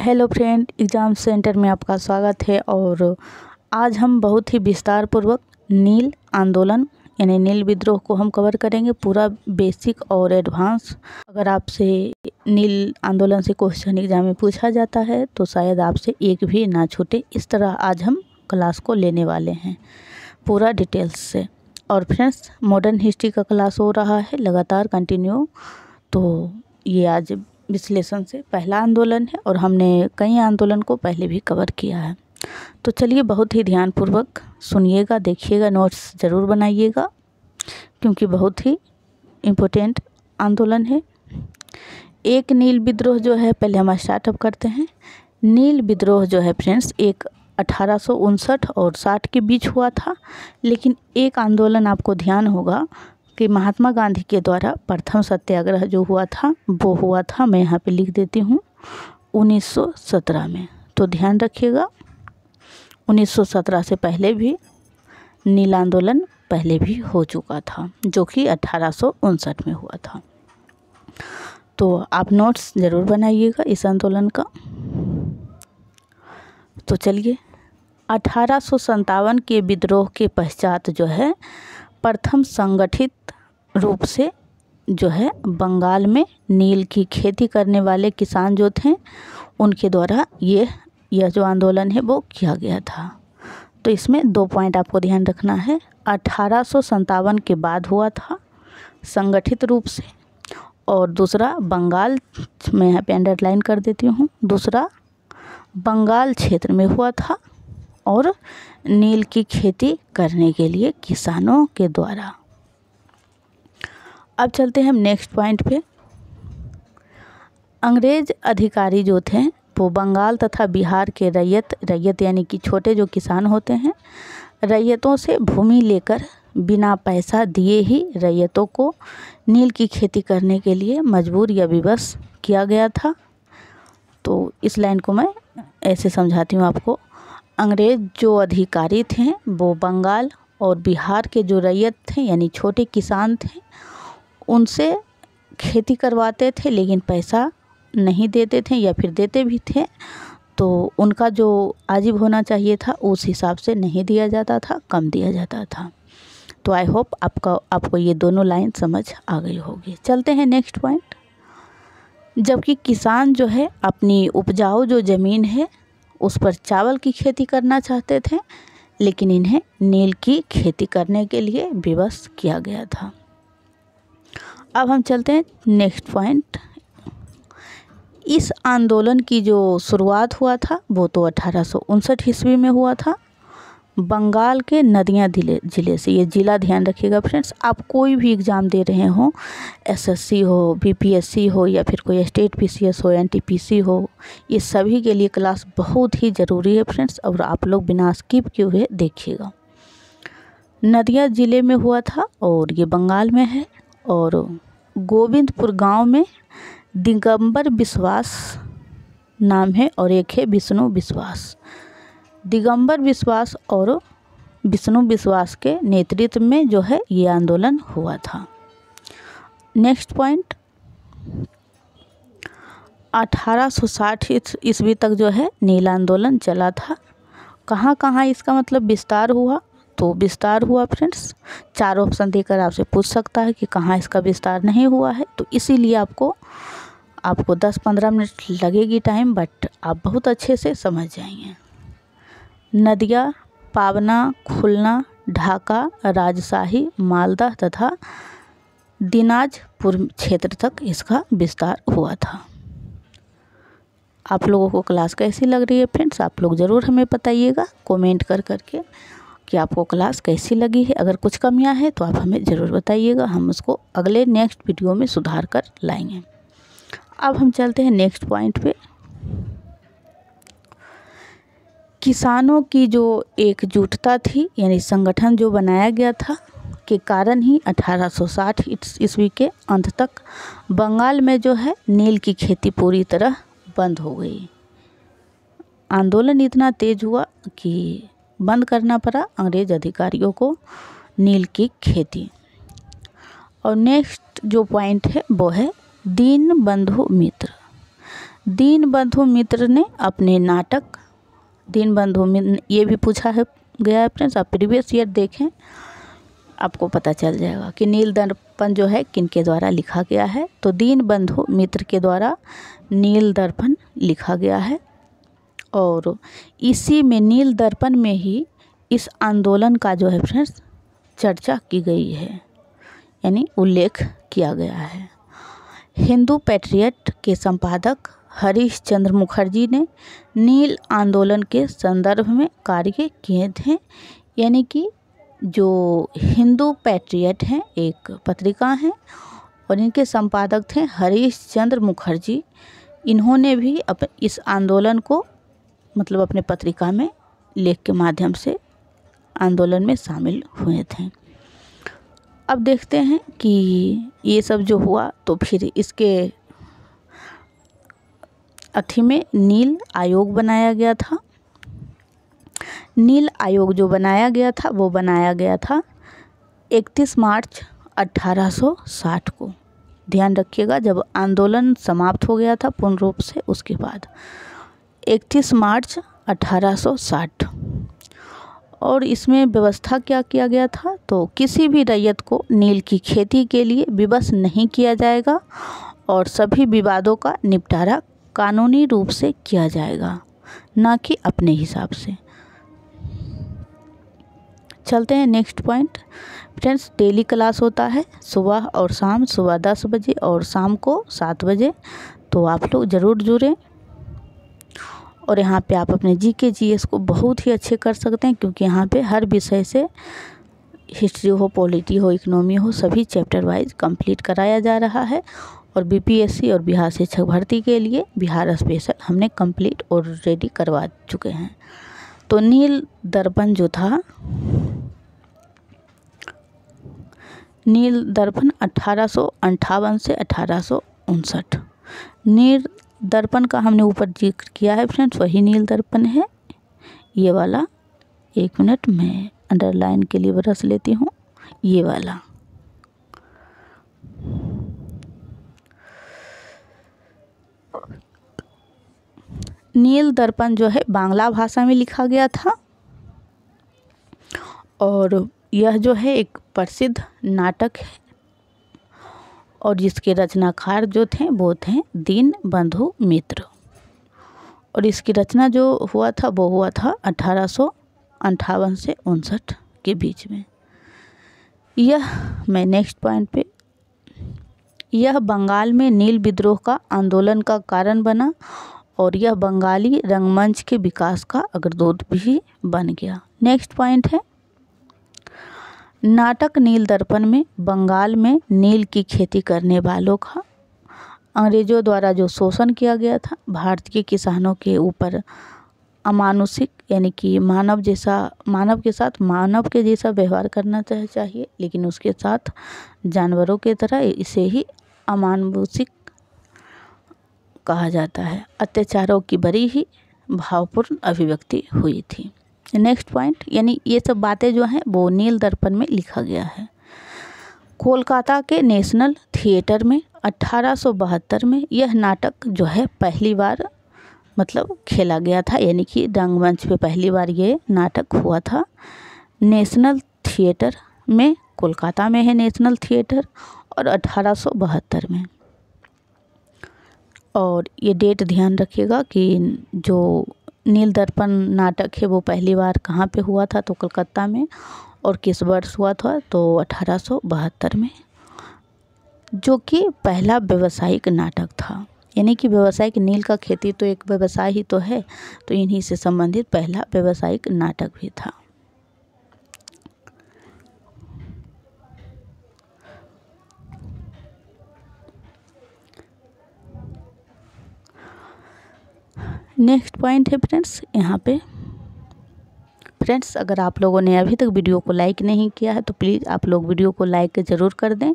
Hello friend, exam centre में आपका स्वागत है। और आज हम बहुत ही विस्तार पूर्वक नील आंदोलन यानी नील विद्रोह को हम कवर करेंगे, पूरा बेसिक और एडवांस। अगर आपसे नील आंदोलन से क्वेश्चन एग्जाम में पूछा जाता है तो शायद आपसे एक भी ना छूटे। इस तरह आज हम क्लास को लेने वाले हैं पूरा डिटेल्स से। और फ्रेंड्स, मॉडर्न हिस्ट्री का क्लास हो रहा है लगातार कंटिन्यू। तो ये आज विश्लेषण से पहला आंदोलन है और हमने कई आंदोलन को पहले भी कवर किया है। तो चलिए बहुत ही ध्यानपूर्वक सुनिएगा, देखिएगा, नोट्स ज़रूर बनाइएगा क्योंकि बहुत ही इम्पोर्टेंट आंदोलन है। एक नील विद्रोह जो है, पहले हम स्टार्टअप करते हैं। नील विद्रोह जो है फ्रेंड्स, एक 1859 और 60 के बीच हुआ था। लेकिन एक आंदोलन आपको ध्यान होगा कि महात्मा गांधी के द्वारा प्रथम सत्याग्रह जो हुआ था वो हुआ था, मैं यहाँ पे लिख देती हूँ, 1917 में। तो ध्यान रखिएगा, 1917 से पहले भी नील आंदोलन पहले भी हो चुका था जो कि 1859 में हुआ था। तो आप नोट्स ज़रूर बनाइएगा इस आंदोलन का। तो चलिए, 1857 के विद्रोह के पश्चात जो है प्रथम संगठित रूप से जो है बंगाल में नील की खेती करने वाले किसान जो थे उनके द्वारा यह जो आंदोलन है वो किया गया था। तो इसमें 2 पॉइंट आपको ध्यान रखना है। 1857 के बाद हुआ था संगठित रूप से, और दूसरा बंगाल, मैं यहाँ पे अंडरलाइन कर देती हूँ, दूसरा बंगाल क्षेत्र में हुआ था और नील की खेती करने के लिए किसानों के द्वारा। अब चलते हैं हम नेक्स्ट पॉइंट पे। अंग्रेज अधिकारी जो थे वो बंगाल तथा बिहार के रैयत यानी कि छोटे जो किसान होते हैं, रैयतों से भूमि लेकर बिना पैसा दिए ही रैयतों को नील की खेती करने के लिए मजबूर या विवश किया गया था। तो इस लाइन को मैं ऐसे समझाती हूँ आपको। अंग्रेज जो अधिकारी थे वो बंगाल और बिहार के जो रैयत थे यानी छोटे किसान थे उनसे खेती करवाते थे, लेकिन पैसा नहीं देते थे, या फिर देते भी थे तो उनका जो वाजिब होना चाहिए था उस हिसाब से नहीं दिया जाता था, कम दिया जाता था। तो आई होप आपको ये दोनों लाइन समझ आ गई होगी। चलते हैं नेक्स्ट पॉइंट। जबकि किसान जो है अपनी उपजाऊ जो ज़मीन है उस पर चावल की खेती करना चाहते थे, लेकिन इन्हें नील की खेती करने के लिए विवश किया गया था। अब हम चलते हैं नेक्स्ट पॉइंट। इस आंदोलन की जो शुरुआत हुआ था वो तो 1859 ईस्वी में हुआ था, बंगाल के नदिया ज़िले से। ये ज़िला ध्यान रखिएगा फ्रेंड्स, आप कोई भी एग्ज़ाम दे रहे हो, एसएससी हो, बीपीएससी हो, या फिर कोई स्टेट पीसीएस हो, एनटीपीसी हो, ये सभी के लिए क्लास बहुत ही ज़रूरी है फ्रेंड्स। और आप लोग बिना स्किप किए हुए देखिएगा। नदिया ज़िले में हुआ था और ये बंगाल में है। और गोविंदपुर गांव में दिगंबर विश्वास नाम है और एक है विष्णु विश्वास। दिगंबर विश्वास और विष्णु विश्वास के नेतृत्व में जो है ये आंदोलन हुआ था। नेक्स्ट पॉइंट, 1860 ईस्वी तक जो है नील आंदोलन चला था। कहाँ कहाँ इसका मतलब विस्तार हुआ? तो विस्तार हुआ फ्रेंड्स, 4 ऑप्शन देकर आपसे पूछ सकता है कि कहाँ इसका विस्तार नहीं हुआ है। तो इसीलिए आपको 10-15 मिनट लगेगी टाइम, बट आप बहुत अच्छे से समझ जाएंगे। नदिया, पावना, खुलना, ढाका, राजशाही, मालदा तथा दिनाजपुर क्षेत्र तक इसका विस्तार हुआ था। आप लोगों को क्लास कैसी लग रही है फ्रेंड्स? आप लोग ज़रूर हमें बताइएगा कमेंट करके कि आपको क्लास कैसी लगी है। अगर कुछ कमियां हैं तो आप हमें ज़रूर बताइएगा, हम उसको अगले नेक्स्ट वीडियो में सुधार कर लाएंगे। अब हम चलते हैं नेक्स्ट पॉइंट पे। किसानों की जो एकजुटता थी यानी संगठन जो बनाया गया था के कारण ही 1860 ईस्वी के अंत तक बंगाल में जो है नील की खेती पूरी तरह बंद हो गई। आंदोलन इतना तेज हुआ कि बंद करना पड़ा अंग्रेज अधिकारियों को नील की खेती। और नेक्स्ट जो पॉइंट है वो है दीनबंधु मित्र। दीनबंधु मित्र ने अपने नाटक, दीनबंधु मित्र ये भी पूछा है गया है फ्रेंड्स, आप प्रीवियस ईयर देखें आपको पता चल जाएगा कि नील दर्पण जो है किनके द्वारा लिखा गया है। तो दीनबंधु मित्र के द्वारा नील दर्पण लिखा गया है और इसी में नील दर्पण में ही इस आंदोलन का जो है फ्रेंड्स चर्चा की गई है, यानी उल्लेख किया गया है। हिंदू पैट्रियट के संपादक हरीश चंद्र मुखर्जी ने नील आंदोलन के संदर्भ में कार्य किए थे, यानी कि जो हिंदू पैट्रियट हैं एक पत्रिका है और इनके संपादक थे हरीश चंद्र मुखर्जी। इन्होंने भी इस आंदोलन को मतलब अपने पत्रिका में लेख के माध्यम से आंदोलन में शामिल हुए थे। अब देखते हैं कि ये सब जो हुआ तो फिर इसके अथी में नील आयोग बनाया गया था। नील आयोग जो बनाया गया था वो बनाया गया था 31 मार्च 1860 को। ध्यान रखिएगा, जब आंदोलन समाप्त हो गया था पूर्ण रूप से उसके बाद 31 मार्च 1860। और इसमें व्यवस्था क्या किया गया था, तो किसी भी रैयत को नील की खेती के लिए विवश नहीं किया जाएगा और सभी विवादों का निपटारा कानूनी रूप से किया जाएगा, ना कि अपने हिसाब से। चलते हैं next point friends. Daily class होता है सुबह और शाम, सुबह 10 बजे और शाम को 7 बजे, तो आप लोग ज़रूर जुड़ें। और यहाँ पे आप अपने जीके जीएस को बहुत ही अच्छे कर सकते हैं, क्योंकि यहाँ पे हर विषय से हिस्ट्री हो, पॉलिटी हो, इकोनॉमी हो, सभी चैप्टर वाइज कंप्लीट कराया जा रहा है। और बीपीएससी और बिहार शिक्षक भर्ती के लिए बिहार स्पेशल हमने कंप्लीट और रेडी करवा चुके हैं। तो नील दर्पण जो था, नील दर्पण 1858 से 1859, नील दर्पण का हमने ऊपर जिक्र किया है फ्रेंड्स, वही नील दर्पण है ये वाला। एक मिनट मैं अंडरलाइन के लिए ब्रश लेती हूँ, ये वाला। नील दर्पण जो है बांग्ला भाषा में लिखा गया था और यह जो है एक प्रसिद्ध नाटक है और जिसके रचनाकार जो थे वो थे दीनबंधु मित्र। और इसकी रचना जो हुआ था वो हुआ था 1858 से 59 के बीच में। यह मैं नेक्स्ट पॉइंट पे, यह बंगाल में नील विद्रोह का आंदोलन का कारण बना और यह बंगाली रंगमंच के विकास का अग्रदूत भी बन गया। नेक्स्ट पॉइंट है नाटक नील दर्पण में बंगाल में नील की खेती करने वालों का अंग्रेज़ों द्वारा जो शोषण किया गया था, भारतीय किसानों के ऊपर अमानुषिक, यानी कि मानव के साथ मानव के जैसा व्यवहार करना चाहिए, लेकिन उसके साथ जानवरों के तरह, इसे ही अमानुषिक कहा जाता है। अत्याचारों की बड़ी ही भावपूर्ण अभिव्यक्ति हुई थी। नेक्स्ट पॉइंट, यानी ये सब बातें जो हैं वो नील दर्पण में लिखा गया है। कोलकाता के नेशनल थिएटर में 1872 में यह नाटक जो है पहली बार मतलब खेला गया था, यानी कि रंगमंच पे पहली बार ये नाटक हुआ था। नेशनल थिएटर में, कोलकाता में है नेशनल थिएटर, और 1872 में। और ये डेट ध्यान रखिएगा कि जो नील दर्पण नाटक है वो पहली बार कहाँ पे हुआ था, तो कलकत्ता में, और किस वर्ष हुआ था, तो 1872 में, जो कि पहला व्यावसायिक नाटक था। यानी कि व्यावसायिक नील का खेती तो एक व्यवसाय ही तो है, तो इन्हीं से संबंधित पहला व्यावसायिक नाटक भी था। नेक्स्ट पॉइंट है फ्रेंड्स, यहाँ पे फ्रेंड्स अगर आप लोगों ने अभी तक वीडियो को लाइक नहीं किया है तो प्लीज़ आप लोग वीडियो को लाइक ज़रूर कर दें।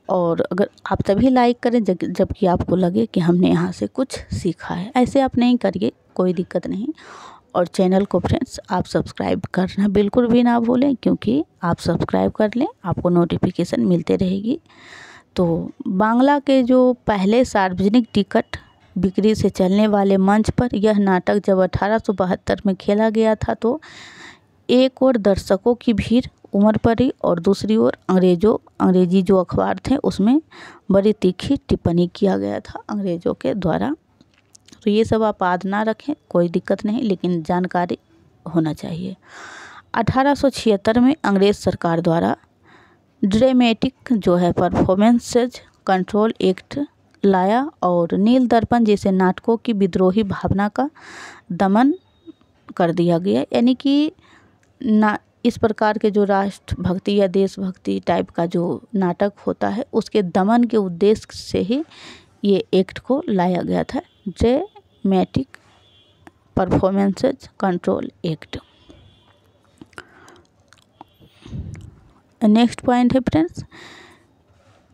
और अगर आप तभी लाइक करें जबकि आपको लगे कि हमने यहाँ से कुछ सीखा है, ऐसे आप नहीं करिए, कोई दिक्कत नहीं। और चैनल को फ्रेंड्स आप सब्सक्राइब करना बिल्कुल भी ना भूलें, क्योंकि आप सब्सक्राइब कर लें आपको नोटिफिकेशन मिलते रहेगी। तो बांग्ला के जो पहले सार्वजनिक टिकट बिक्री से चलने वाले मंच पर यह नाटक जब 1872 में खेला गया था तो एक ओर दर्शकों की भीड़ उमड़ पड़ी और दूसरी ओर अंग्रेजी जो अखबार थे उसमें बड़ी तीखी टिप्पणी किया गया था अंग्रेज़ों के द्वारा। तो ये सब आप याद ना रखें, कोई दिक्कत नहीं, लेकिन जानकारी होना चाहिए। 1876 में अंग्रेज़ सरकार द्वारा ड्रामेटिक जो है परफॉर्मेंसेज कंट्रोल एक्ट लाया और नील दर्पण जैसे नाटकों की विद्रोही भावना का दमन कर दिया गया। यानी कि इस प्रकार के जो राष्ट्रभक्ति या देशभक्ति टाइप का जो नाटक होता है उसके दमन के उद्देश्य से ही ये एक्ट को लाया गया था, dramatic performances control act. Next point है फ्रेंड्स,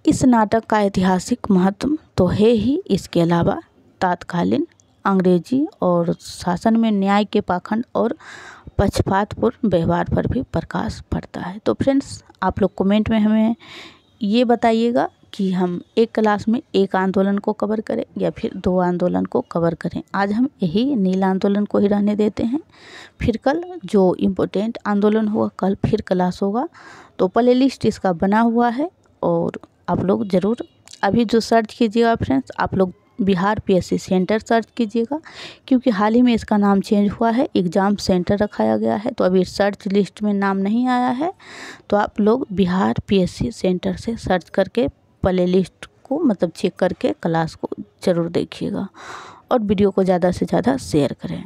इस नाटक का ऐतिहासिक महत्व तो है ही, इसके अलावा तात्कालीन अंग्रेजी और शासन में न्याय के पाखंड और पक्षपातपूर्ण व्यवहार पर भी प्रकाश पड़ता है। तो फ्रेंड्स आप लोग कमेंट में हमें ये बताइएगा कि हम एक क्लास में एक आंदोलन को कवर करें या फिर 2 आंदोलन को कवर करें। आज हम यही नील आंदोलन को ही रहने देते हैं, फिर कल जो इम्पोर्टेंट आंदोलन होगा कल फिर क्लास होगा। तो प्ले लिस्ट इसका बना हुआ है और आप लोग ज़रूर अभी जो सर्च कीजिएगा फ्रेंड्स, आप लोग बिहार पीएससी सेंटर सर्च कीजिएगा, क्योंकि हाल ही में इसका नाम चेंज हुआ है, एग्ज़ाम सेंटर रखाया गया है। तो अभी सर्च लिस्ट में नाम नहीं आया है, तो आप लोग बिहार पीएससी सेंटर से सर्च करके प्ले लिस्ट को मतलब चेक करके क्लास को ज़रूर देखिएगा और वीडियो को ज़्यादा से ज़्यादा शेयर करें।